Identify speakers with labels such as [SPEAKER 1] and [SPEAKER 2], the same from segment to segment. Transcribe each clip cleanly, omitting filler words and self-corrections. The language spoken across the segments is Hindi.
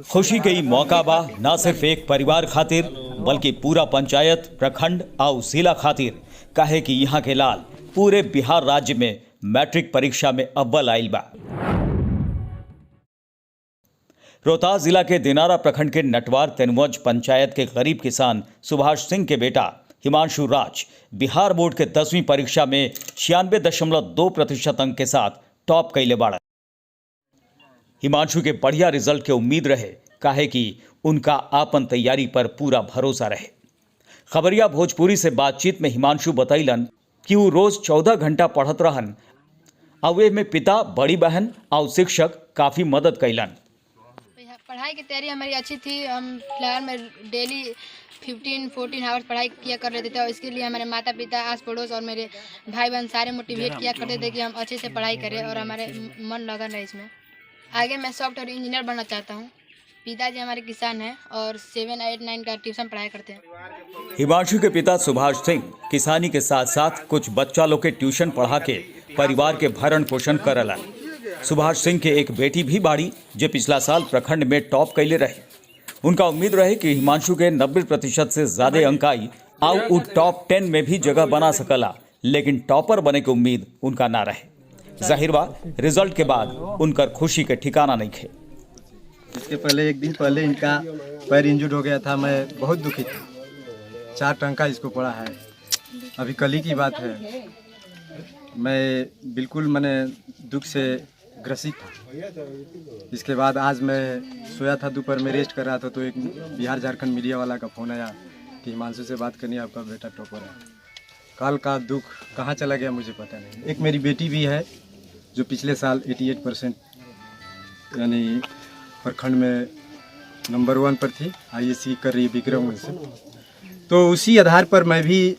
[SPEAKER 1] खुशी के ई मौका बा न सिर्फ एक परिवार खातिर बल्कि पूरा पंचायत, प्रखंड और जिला खातिर, काहे कि यहाँ के लाल पूरे बिहार राज्य में मैट्रिक परीक्षा में अव्वल आइल बा। रोहतास जिला के दिनारा प्रखंड के नटवार तेनवज पंचायत के गरीब किसान सुभाष सिंह के बेटा हिमांशु राज बिहार बोर्ड के 10वीं परीक्षा में 96.2% अंक के साथ टॉप कैले बाड़ा। हिमांशु के बढ़िया रिजल्ट के उम्मीद रहे, काहे कि उनका आपन तैयारी पर पूरा भरोसा रहे। खबरिया भोजपुरी से बातचीत में हिमांशु बतैलन कि वो रोज 14 घंटा पढ़त रहन और वे में पिता, बड़ी बहन और शिक्षक काफी मदद कैलन।
[SPEAKER 2] पढ़ाई की तैयारी हमारी अच्छी थी। हम फिलहाल में डेली 15-14 आवर्स पढ़ाई किया कर रहे थे और इसके लिए हमारे माता पिता, आस पड़ोस और मेरे भाई बहन सारे मोटिवेट किया करते थे कि हम अच्छे से पढ़ाई करें और हमारे मन लगन रहे इसमें। आगे मैं सॉफ्टवेयर इंजीनियर बनना चाहता हूँ। पिताजी हमारे किसान हैं और 7, 8, 9 का ट्यूशन पढ़ाई करते हैं।
[SPEAKER 1] हिमांशु के पिता सुभाष सिंह किसानी के साथ साथ कुछ बच्चा लोग के ट्यूशन पढ़ा के परिवार के भरण पोषण करलन। सुभाष सिंह के एक बेटी भी बाड़ी जो पिछला साल प्रखंड में टॉप कैले रहे। उनका उम्मीद रहे कि हिमांशु के 90% से ज्यादा अंक आई और वो टॉप 10 में भी जगह बना सकला, लेकिन टॉपर बने की उम्मीद उनका ना रहे। जाहिर बा रिजल्ट के बाद उनकर खुशी के ठिकाना नहीं थे।
[SPEAKER 3] इसके पहले एक दिन पहले इनका पैर इंजर्ड हो गया था। मैं बहुत दुखी था। 4 टंका इसको पड़ा है। अभी कल ही की बात है। मैं बिल्कुल दुख से ग्रसित था। इसके बाद आज मैं सोया था, दोपहर में रेस्ट कर रहा था तो एक बिहार झारखंड मीडिया वाला का फ़ोन आया कि हिमांशु से बात करनी, आपका बेटा टॉपर है। कल का दुख कहाँ चला गया मुझे पता नहीं। एक मेरी बेटी भी है जो पिछले साल 88% यानी प्रखंड में नंबर 1 पर थी। IAC कर रही विक्रम से। तो उसी आधार पर मैं भी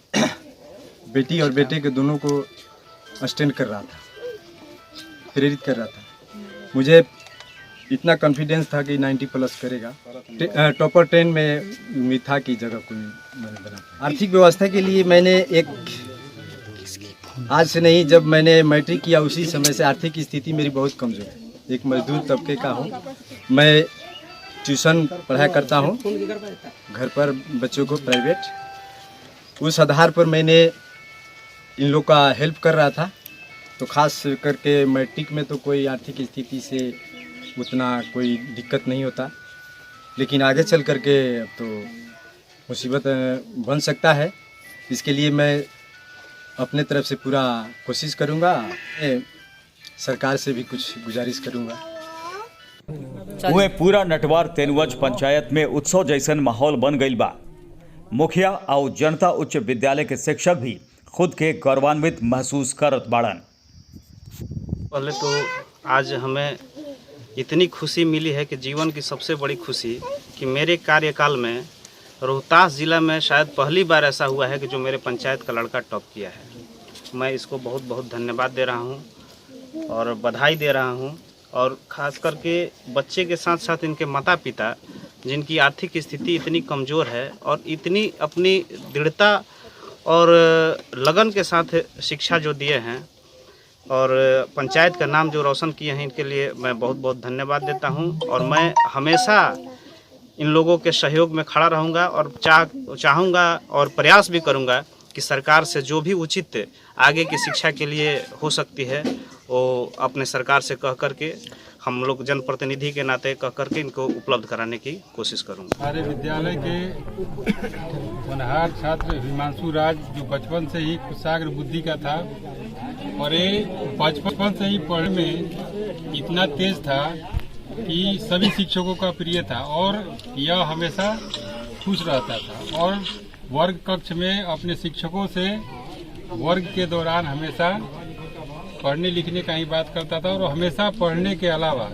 [SPEAKER 3] बेटी और बेटे के दोनों को स्टैंड कर रहा था, प्रेरित कर रहा था। मुझे इतना कॉन्फिडेंस था कि 90+ करेगा। टॉपर 10 में उम्मीद था कि जगह को मैंने बना। आर्थिक व्यवस्था के लिए मैंने आज से नहीं, जब मैंने मैट्रिक किया उसी समय से आर्थिक स्थिति मेरी बहुत कमज़ोर है। एक मजदूर तबके का हूँ। मैं ट्यूशन पढ़ाया करता हूँ घर पर बच्चों को प्राइवेट। उस आधार पर मैंने इन लोग का हेल्प कर रहा था। तो खास करके मैट्रिक में तो कोई आर्थिक स्थिति से उतना कोई दिक्कत नहीं होता, लेकिन आगे चल करके अब तो मुसीबत बन सकता है। इसके लिए मैं अपने तरफ से पूरा कोशिश करूँगा। सरकार से भी कुछ गुजारिश करूँगा।
[SPEAKER 1] वह पूरा नटवार तेनवज पंचायत में उत्सव जैसन माहौल बन गई बा। मुखिया और जनता उच्च विद्यालय के शिक्षक भी खुद के गौरवान्वित महसूस करत बाड़न।
[SPEAKER 4] पहले तो आज हमें इतनी खुशी मिली है कि जीवन की सबसे बड़ी खुशी कि मेरे कार्यकाल में रोहतास ज़िला में शायद पहली बार ऐसा हुआ है कि जो मेरे पंचायत का लड़का टॉप किया है। मैं इसको बहुत बहुत धन्यवाद दे रहा हूं और बधाई दे रहा हूं। और ख़ास करके बच्चे के साथ साथ इनके माता पिता, जिनकी आर्थिक स्थिति इतनी कमज़ोर है और इतनी अपनी दृढ़ता और लगन के साथ शिक्षा जो दिए हैं और पंचायत का नाम जो रोशन किए हैं, इनके लिए मैं बहुत बहुत धन्यवाद देता हूं। और मैं हमेशा इन लोगों के सहयोग में खड़ा रहूंगा और चाहूँगा और प्रयास भी करूंगा कि सरकार से जो भी उचित आगे की शिक्षा के लिए हो सकती है वो अपने सरकार से कह करके, हम लोग जनप्रतिनिधि के नाते कह करके इनको उपलब्ध कराने की कोशिश करूंगा।
[SPEAKER 5] हमारे विद्यालय के होनहार छात्र हिमांशु राज जो बचपन से ही कुशाग्र बुद्धि का था और ये बचपन से ही पढ़ने में इतना तेज था कि सभी शिक्षकों का प्रिय था और यह हमेशा खुश रहता था और वर्ग कक्ष में अपने शिक्षकों से वर्ग के दौरान हमेशा पढ़ने लिखने का ही बात करता था और हमेशा पढ़ने के अलावा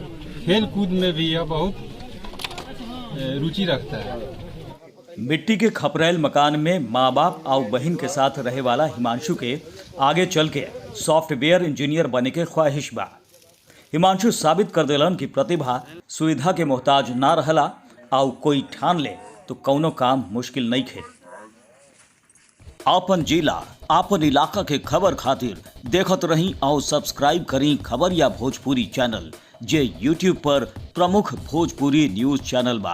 [SPEAKER 5] खेल कूद में भी यह बहुत रुचि रखता है।
[SPEAKER 1] मिट्टी के खपरेल मकान में माँ बाप और बहन के साथ रहे वाला हिमांशु के आगे चल के सॉफ्टवेयर इंजीनियर बने के ख्वाहिश बा। हिमांशु साबित कर दिलन कि प्रतिभा सुविधा के मोहताज ना रहला और कोई ठान ले तो कौनो काम मुश्किल नहीं खे। आपन जिला आपन इलाका के खबर खातिर देखत रही और सब्सक्राइब करी खबरिया भोजपुरी चैनल जे YouTube पर प्रमुख भोजपुरी न्यूज चैनल बा।